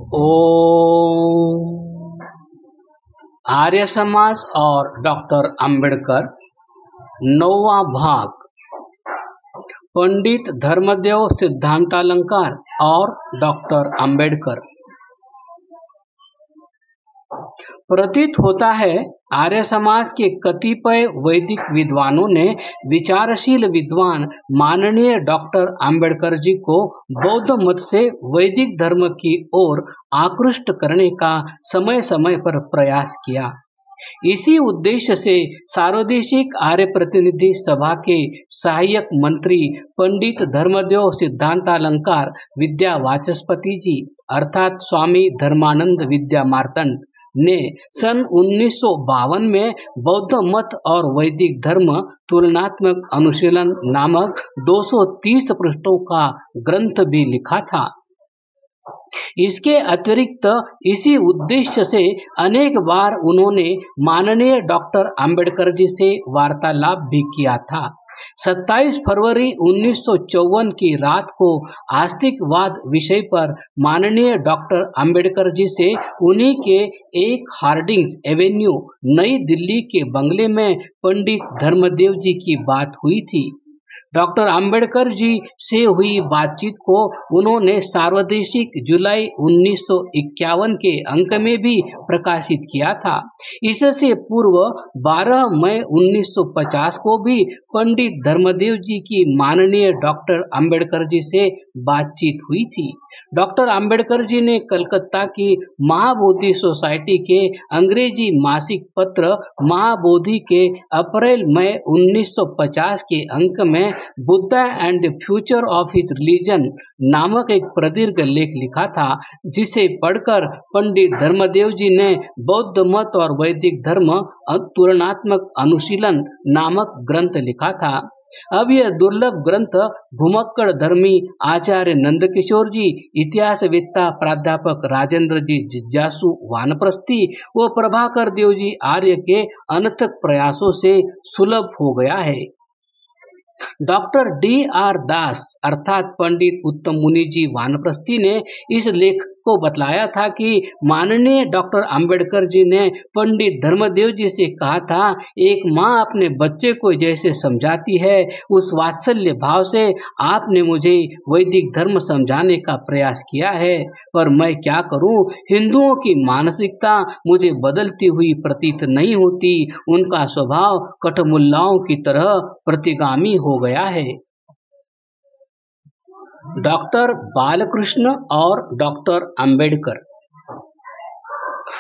ओम। आर्य समाज और डॉक्टर अंबेडकर, 9वां भाग। पंडित धर्मदेव सिद्धांतालंकार और डॉक्टर अंबेडकर। प्रतीत होता है आर्य समाज के कतिपय वैदिक विद्वानों ने विचारशील विद्वान माननीय डॉक्टर अंबेडकर जी को बौद्ध मत से वैदिक धर्म की ओर आकृष्ट करने का समय समय पर प्रयास किया। इसी उद्देश्य से सार्वदेशिक आर्य प्रतिनिधि सभा के सहायक मंत्री पंडित धर्मदेव सिद्धांतालंकार विद्या वाचस्पति जी अर्थात स्वामी धर्मानंद विद्या मार्तंड ने सन 1952 में बौद्ध मत और वैदिक धर्म तुलनात्मक अनुशीलन नामक 230 पृष्ठों का ग्रंथ भी लिखा था। इसके अतिरिक्त इसी उद्देश्य से अनेक बार उन्होंने माननीय डॉक्टर अंबेडकर जी से वार्तालाप भी किया था। 27 फरवरी 1954 की रात को आस्तिकवाद विषय पर माननीय डॉक्टर अंबेडकर जी से उन्हीं के एक हार्डिंग्स एवेन्यू नई दिल्ली के बंगले में पंडित धर्मदेव जी की बात हुई थी। डॉक्टर अंबेडकर जी से हुई बातचीत को उन्होंने सार्वदेशिक जुलाई 1951 के अंक में भी प्रकाशित किया था। इससे पूर्व 12 मई 1950 को भी पंडित धर्मदेव जी की माननीय डॉक्टर अंबेडकर जी से बातचीत हुई थी। डॉक्टर अंबेडकर जी ने कलकत्ता की महाबोधि सोसाइटी के अंग्रेजी मासिक पत्र महाबोधि के अप्रैल मई 1950 के अंक में Buddha and future of his religion नामक एक प्रदीर्घ लेख लिखा था, जिसे पढ़कर पंडित धर्मदेव जी ने बौद्ध मत और वैदिक धर्म तुलनात्मक अनुशीलन नामक ग्रंथ लिखा था। अब यह दुर्लभ ग्रंथ भूमक्कड़ धर्मी आचार्य नंदकिशोर जी, इतिहासवेत्ता प्राध्यापक राजेंद्र जी जिज्ञासु वानप्रस्थी व प्रभाकर देव जी आर्य के अनथक प्रयासों से सुलभ हो गया है। Doctor D.R. दास अर्थात पंडित उत्तम मुनि जी वानप्रस्थी ने इस लेख को बतलाया था कि माननीय डॉक्टर अंबेडकर जी ने पंडित धर्मदेव जी से कहा था, एक माँ अपने बच्चे को जैसे समझाती है उस वात्सल्य भाव से आपने मुझे वैदिक धर्म समझाने का प्रयास किया है, पर मैं क्या करूं, हिंदुओं की मानसिकता मुझे बदलती हुई प्रतीत नहीं होती। उनका स्वभाव कठमुल्लाओं की तरह प्रतिगामी हो गया है। डॉक्टर बालकृष्ण और डॉक्टर अंबेडकर।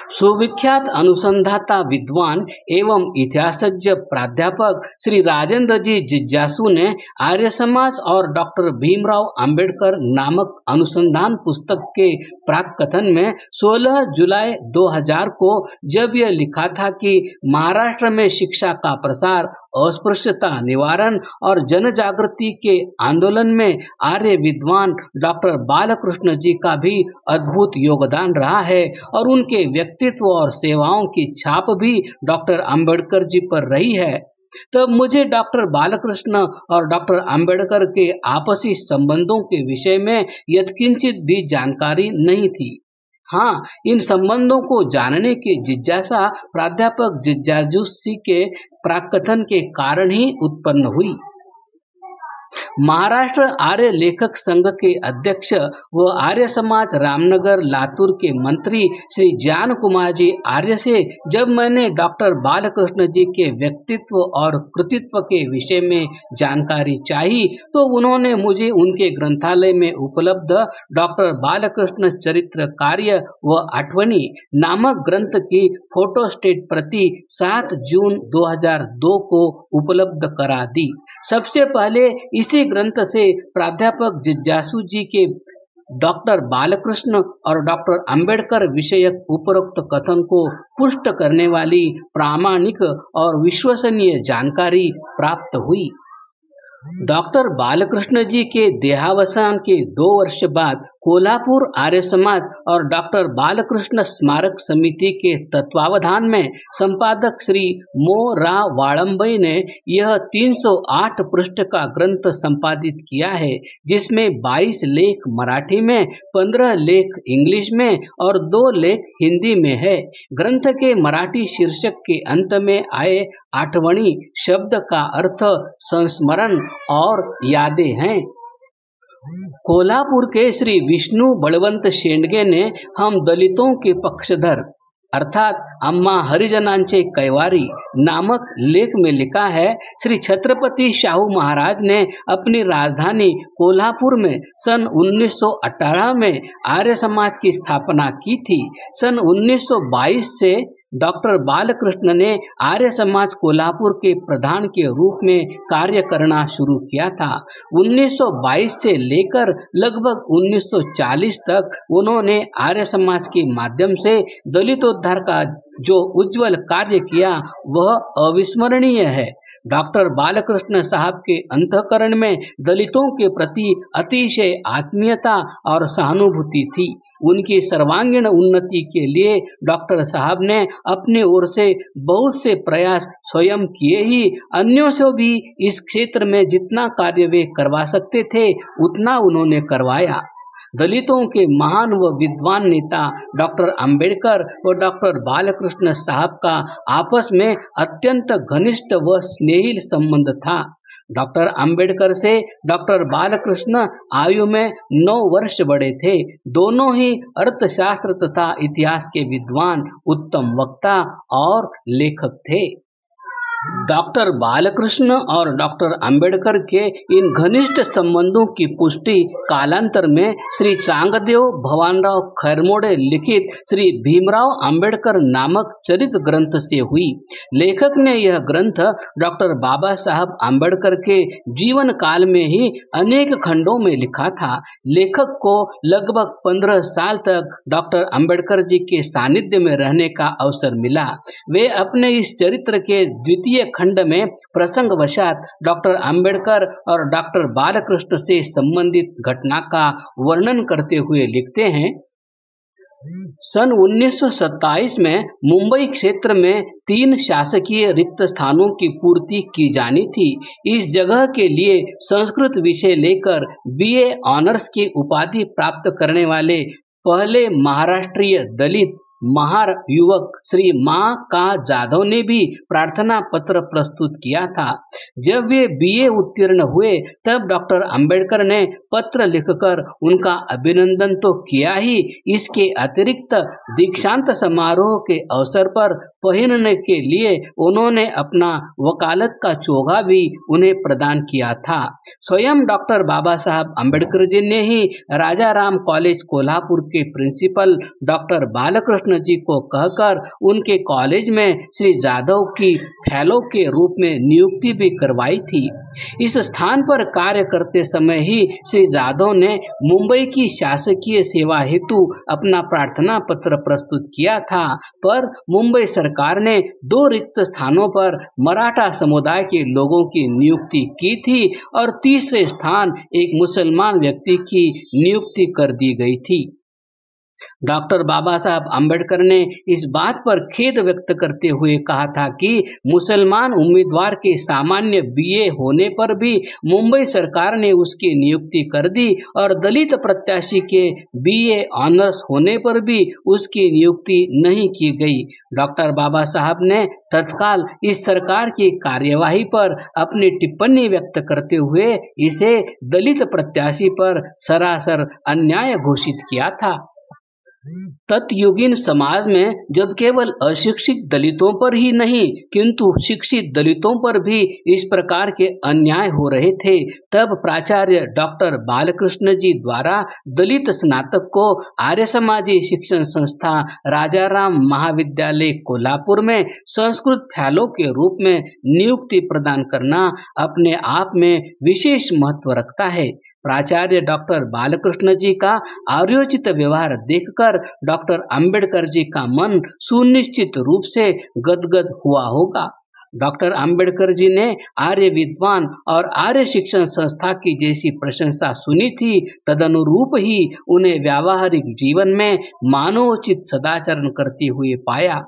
सुविख्यात अनुसंधाता विद्वान एवं इतिहासज्ञ प्राध्यापक श्री राजेंद्र जी जिज्ञासु ने आर्य समाज और डॉक्टर भीमराव अंबेडकर नामक अनुसंधान पुस्तक के प्राक कथन में 16 जुलाई 2000 को जब यह लिखा था कि महाराष्ट्र में शिक्षा का प्रसार, अस्पृश्यता निवारण और जन जागृति के आंदोलन में आर्य विद्वान डॉक्टर बालकृष्ण जी का भी अद्भुत योगदान रहा है और उनके व्यक्तित्व और सेवाओं की छाप भी डॉक्टर अंबेडकर जी पर रही है, तब मुझे डॉक्टर बालकृष्ण और डॉक्टर अंबेडकर के आपसी संबंधों के विषय में यत्किंचित भी जानकारी नहीं थी। हाँ, इन संबंधों को जानने की जिज्ञासा प्राध्यापक जिज्ञासु के प्राकथन के कारण ही उत्पन्न हुई। महाराष्ट्र आर्य लेखक संघ के अध्यक्ष व आर्य समाज रामनगर लातूर के मंत्री श्री ज्ञान कुमार जी आर्य से जब मैंने डॉक्टर बालकृष्ण जी के व्यक्तित्व और कृतित्व के विषय में जानकारी चाही, तो उन्होंने मुझे उनके ग्रंथालय में उपलब्ध डॉक्टर बालकृष्ण चरित्र कार्य व आठवनी नामक ग्रंथ की फोटोस्टेट प्रति 7 जून 2002 को उपलब्ध करा दी। सबसे पहले इसी ग्रंथ से प्राध्यापक जिज्ञासु जी के डॉक्टर बालकृष्ण और डॉक्टर अंबेडकर विषयक उपरोक्त कथन को पुष्ट करने वाली प्रामाणिक और विश्वसनीय जानकारी प्राप्त हुई। डॉक्टर बालकृष्ण जी के देहावसान के 2 वर्ष बाद कोल्हापुर आर्य समाज और डॉक्टर बालकृष्ण स्मारक समिति के तत्वावधान में संपादक श्री मो रा वाड़म्बई ने यह 308 पृष्ठ का ग्रंथ संपादित किया है, जिसमें 22 लेख मराठी में, 15 लेख इंग्लिश में और 2 लेख हिंदी में है। ग्रंथ के मराठी शीर्षक के अंत में आए आठवणी शब्द का अर्थ संस्मरण और यादें हैं। कोल्हापुर के श्री विष्णु बळवंत शेंडगे ने हम दलितों के पक्षधर अर्थात अम्मा हरिजनांचे कैवारी नामक लेख में लिखा है, श्री छत्रपति शाहू महाराज ने अपनी राजधानी कोल्हापुर में सन 1918 में आर्य समाज की स्थापना की थी। सन 1922 से डॉक्टर बालकृष्ण ने आर्य समाज कोल्हापुर के प्रधान के रूप में कार्य करना शुरू किया था। 1922 से लेकर लगभग 1940 तक उन्होंने आर्य समाज के माध्यम से दलितोद्धार का जो उज्जवल कार्य किया वह अविस्मरणीय है। डॉक्टर बालकृष्ण साहब के अंतःकरण में दलितों के प्रति अतिशय आत्मीयता और सहानुभूति थी। उनकी सर्वांगीण उन्नति के लिए डॉक्टर साहब ने अपनी ओर से बहुत से प्रयास स्वयं किए ही अन्यों से भी इस क्षेत्र में जितना कार्य वे करवा सकते थे उतना उन्होंने करवाया। दलितों के महान व विद्वान नेता डॉक्टर अंबेडकर व डॉक्टर बालकृष्ण साहब का आपस में अत्यंत घनिष्ठ व स्नेहिल संबंध था। डॉक्टर अंबेडकर से डॉक्टर बालकृष्ण आयु में 9 वर्ष बड़े थे। दोनों ही अर्थशास्त्र तथा इतिहास के विद्वान, उत्तम वक्ता और लेखक थे। डॉक्टर बालकृष्ण और डॉक्टर अंबेडकर के इन घनिष्ठ संबंधों की पुष्टि कालांतर में श्री चांगदेव भवानराव खैरमोड़े लिखित श्री भीमराव अंबेडकर नामक चरित्र ग्रंथ से हुई। लेखक ने यह ग्रंथ डॉक्टर बाबा साहब अंबेडकर के जीवन काल में ही अनेक खंडों में लिखा था। लेखक को लगभग 15 साल तक डॉक्टर अंबेडकर जी के सानिध्य में रहने का अवसर मिला। वे अपने इस चरित्र के द्वितीय खंड में प्रसंगवशात डॉक्टर अंबेडकर और डॉक्टर बालकृष्ण से संबंधित घटना का वर्णन करते हुए लिखते हैं, सन 1927 में मुंबई क्षेत्र में 3 शासकीय रिक्त स्थानों की पूर्ति की जानी थी। इस जगह के लिए संस्कृत विषय लेकर BA ऑनर्स की उपाधि प्राप्त करने वाले पहले महाराष्ट्रीय दलित महार युवक श्री माँ का जाधव ने भी प्रार्थना पत्र प्रस्तुत किया था। जब वे BA उत्तीर्ण हुए तब डॉक्टर अंबेडकर ने पत्र लिखकर उनका अभिनंदन तो किया ही, इसके अतिरिक्त दीक्षांत समारोह के अवसर पर पहनने के लिए उन्होंने अपना वकालत का चोगा भी उन्हें प्रदान किया था। स्वयं डॉक्टर बाबा साहब अंबेडकर जी ने ही राजा राम कॉलेज कोल्हापुर के प्रिंसिपल डॉक्टर बालकृष्ण जी को कहकर उनके कॉलेज में श्री जाधव की फेलो के रूप में नियुक्ति भी करवाई थी। इस स्थान पर कार्य करते समय ही श्री जाधव ने मुंबई की शासकीय सेवा हेतु अपना प्रार्थना पत्र प्रस्तुत किया था, पर मुंबई सरकार ने 2 रिक्त स्थानों पर मराठा समुदाय के लोगों की नियुक्ति की थी और तीसरे स्थान एक मुसलमान व्यक्ति की नियुक्ति कर दी गई थी। डॉक्टर बाबा साहब अंबेडकर ने इस बात पर खेद व्यक्त करते हुए कहा था कि मुसलमान उम्मीदवार के सामान्य BA होने पर भी मुंबई सरकार ने उसकी नियुक्ति कर दी और दलित प्रत्याशी के BA ऑनर्स होने पर भी उसकी नियुक्ति नहीं की गई। डॉक्टर बाबा साहब ने तत्काल इस सरकार की कार्यवाही पर अपनी टिप्पणी व्यक्त करते हुए इसे दलित प्रत्याशी पर सरासर अन्याय घोषित किया था। तत्युगीन समाज में जब केवल अशिक्षित दलितों पर ही नहीं किंतु शिक्षित दलितों पर भी इस प्रकार के अन्याय हो रहे थे, तब प्राचार्य डॉक्टर बालकृष्ण जी द्वारा दलित स्नातक को आर्य समाजी शिक्षण संस्था राजाराम महाविद्यालय कोल्हापुर में संस्कृत फेलो के रूप में नियुक्ति प्रदान करना अपने आप में विशेष महत्व रखता है। प्राचार्य डॉक्टर बालकृष्ण जी का आर्योचित व्यवहार देखकर डॉक्टर अंबेडकर जी का मन सुनिश्चित रूप से गदगद हुआ होगा। डॉक्टर अंबेडकर जी ने आर्य विद्वान और आर्य शिक्षण संस्था की जैसी प्रशंसा सुनी थी, तदनुरूप ही उन्हें व्यावहारिक जीवन में मानवोचित सदाचरण करते हुए पाया।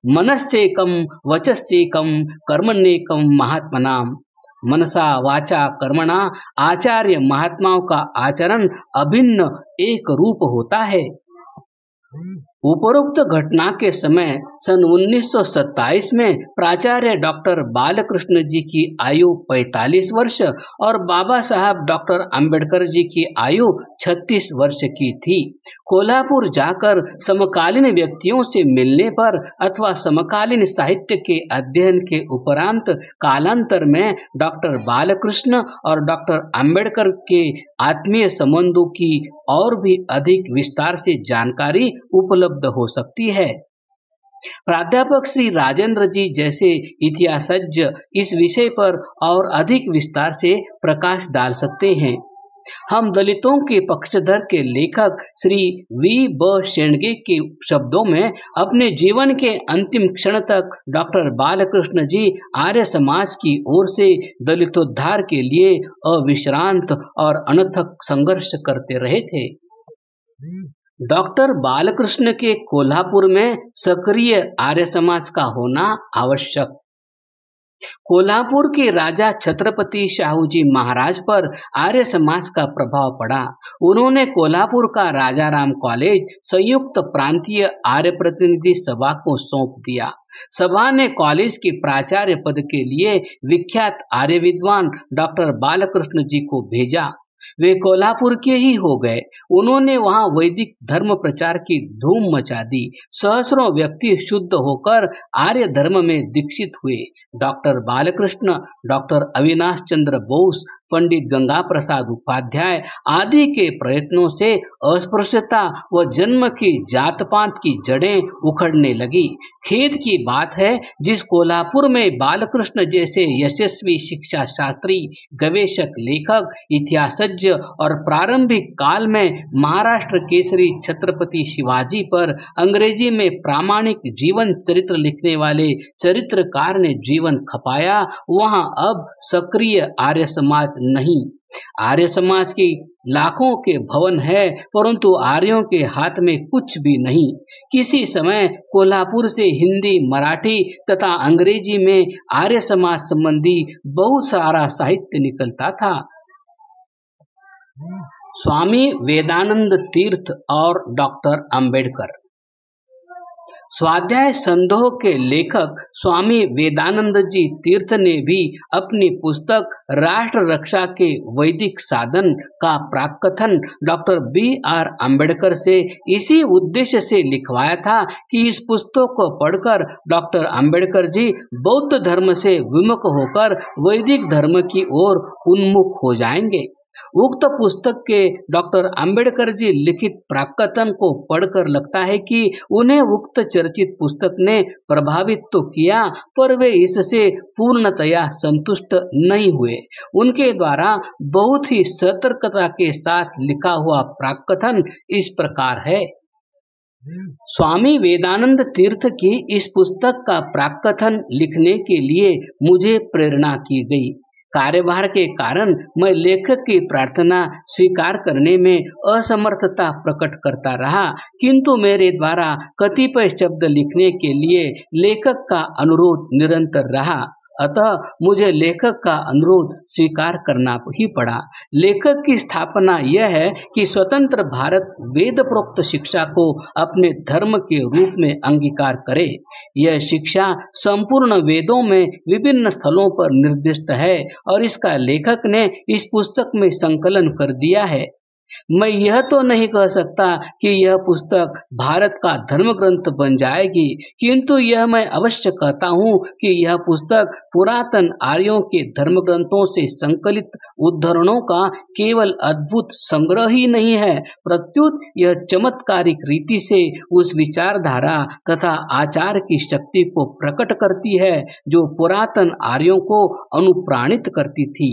मनस्सेकम वचस्सेकम कर्मण्येकम महात्मनाम। मनसा वाचा कर्मणा आचार्य महात्माओं का आचरण अभिन्न एक रूप होता है। उपरोक्त घटना के समय सन 1927 में प्राचार्य डॉक्टर बालकृष्ण जी की आयु 45 वर्ष और बाबा साहब डॉक्टर अंबेडकर जी की आयु 36 वर्ष की थी। कोल्हापुर जाकर समकालीन व्यक्तियों से मिलने पर अथवा समकालीन साहित्य के अध्ययन के उपरांत कालांतर में डॉक्टर बालकृष्ण और डॉक्टर अंबेडकर के आत्मीय संबंधों की और भी अधिक विस्तार से जानकारी उपलब्ध हो सकती है। प्राध्यापक श्री राजेंद्र जी जैसे इतिहासज्ञ इस विषय पर और अधिक विस्तार से प्रकाश डाल सकते हैं। हम दलितों के पक्षधर के लेखक श्री V.ब. शेंडगे के शब्दों में अपने जीवन के अंतिम क्षण तक डॉक्टर बालकृष्ण जी आर्य समाज की ओर से दलितोद्धार के लिए अविश्रांत और अनथक संघर्ष करते रहे थे। डॉक्टर बालकृष्ण के कोल्हापुर में सक्रिय आर्य समाज का होना आवश्यक। कोल्हापुर के राजा छत्रपति शाहूजी महाराज पर आर्य समाज का प्रभाव पड़ा। उन्होंने कोल्हापुर का राजाराम कॉलेज संयुक्त प्रांतीय आर्य प्रतिनिधि सभा को सौंप दिया। सभा ने कॉलेज के प्राचार्य पद के लिए विख्यात आर्य विद्वान डॉक्टर बालकृष्ण जी को भेजा। वे कोल्हापुर के ही हो गए। उन्होंने वहां वैदिक धर्म प्रचार की धूम मचा दी। सहस्रों व्यक्ति शुद्ध होकर आर्य धर्म में दीक्षित हुए। डॉक्टर बालकृष्ण, डॉक्टर अविनाश चंद्र बोस, पंडित गंगा प्रसाद उपाध्याय आदि के प्रयत्नों से अस्पृश्यता व जन्म की जात पात की जड़ें उखड़ने लगी। खेद की बात है, जिस कोल्हापुर में बालकृष्ण जैसे यशस्वी शिक्षा शास्त्री, गवेषक, लेखक, इतिहासज्ञ और प्रारंभिक काल में महाराष्ट्र केसरी छत्रपति शिवाजी पर अंग्रेजी में प्रामाणिक जीवन चरित्र लिखने वाले चरित्रकार ने जीवन खपाया, वहां अब सक्रिय आर्य समाज नहीं। आर्य समाज की लाखों के भवन है, परंतु आर्यों के हाथ में कुछ भी नहीं। किसी समय कोल्हापुर से हिंदी, मराठी तथा अंग्रेजी में आर्य समाज संबंधी बहुत सारा साहित्य निकलता था। स्वामी वेदानंद तीर्थ और डॉक्टर अंबेडकर। स्वाध्याय संदोह के लेखक स्वामी वेदानंद जी तीर्थ ने भी अपनी पुस्तक राष्ट्र रक्षा के वैदिक साधन का प्राकथन डॉक्टर B.R. अंबेडकर से इसी उद्देश्य से लिखवाया था कि इस पुस्तक को पढ़कर डॉक्टर अंबेडकर जी बौद्ध धर्म से विमुख होकर वैदिक धर्म की ओर उन्मुख हो जाएंगे। उक्त पुस्तक के डॉक्टर अंबेडकर जी लिखित प्राकथन को पढ़कर लगता है कि उन्हें उक्त चर्चित पुस्तक ने प्रभावित तो किया, पर वे इससे पूर्णतया संतुष्ट नहीं हुए। उनके द्वारा बहुत ही सतर्कता के साथ लिखा हुआ प्राकथन इस प्रकार है। स्वामी वेदानंद तीर्थ की इस पुस्तक का प्राकथन लिखने के लिए मुझे प्रेरणा की गई। कार्यभार के कारण मैं लेखक की प्रार्थना स्वीकार करने में असमर्थता प्रकट करता रहा, किंतु मेरे द्वारा कतिपय शब्द लिखने के लिए लेखक का अनुरोध निरंतर रहा। अतः मुझे लेखक का अनुरोध स्वीकार करना ही पड़ा। लेखक की स्थापना यह है कि स्वतंत्र भारत वेद प्रोक्त शिक्षा को अपने धर्म के रूप में अंगीकार करे। यह शिक्षा संपूर्ण वेदों में विभिन्न स्थलों पर निर्दिष्ट है और इसका लेखक ने इस पुस्तक में संकलन कर दिया है। मैं यह तो नहीं कह सकता कि यह पुस्तक भारत का धर्म ग्रंथ बन जाएगी, किंतु यह मैं अवश्य कहता हूँ कि यह पुस्तक पुरातन आर्यों के धर्म ग्रंथों से संकलित उद्धरणों का केवल अद्भुत संग्रह ही नहीं है, प्रत्युत यह चमत्कारिक रीति से उस विचारधारा तथा आचार की शक्ति को प्रकट करती है जो पुरातन आर्यों को अनुप्राणित करती थी।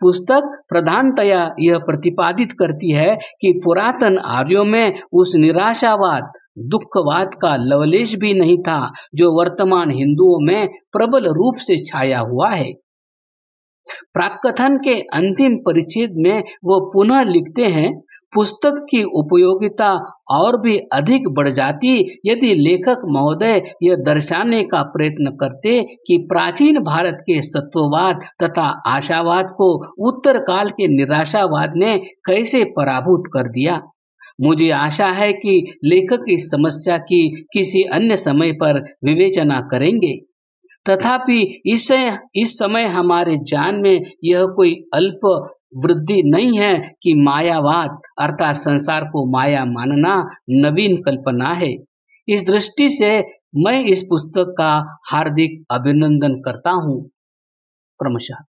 पुस्तक प्रधानतया यह प्रतिपादित करती है कि पुरातन आर्यों में उस निराशावाद, दुखवाद का लवलेश भी नहीं था जो वर्तमान हिंदुओं में प्रबल रूप से छाया हुआ है। प्राकथन के अंतिम परिच्छेद में वो पुनः लिखते हैं, पुस्तक की उपयोगिता और भी अधिक बढ़ जाती यदि लेखक महोदय यह दर्शाने का प्रयत्न करते कि प्राचीन भारत के सत्ववाद तथा आशावाद को उत्तर काल के निराशावाद ने कैसे पराभूत कर दिया। मुझे आशा है कि लेखक इस समस्या की किसी अन्य समय पर विवेचना करेंगे। तथापि इस समय हमारे ज्ञान में यह कोई अल्प वृद्धि नहीं है कि मायावाद अर्थात संसार को माया मानना नवीन कल्पना है। इस दृष्टि से मैं इस पुस्तक का हार्दिक अभिनंदन करता हूँ। क्रमशः।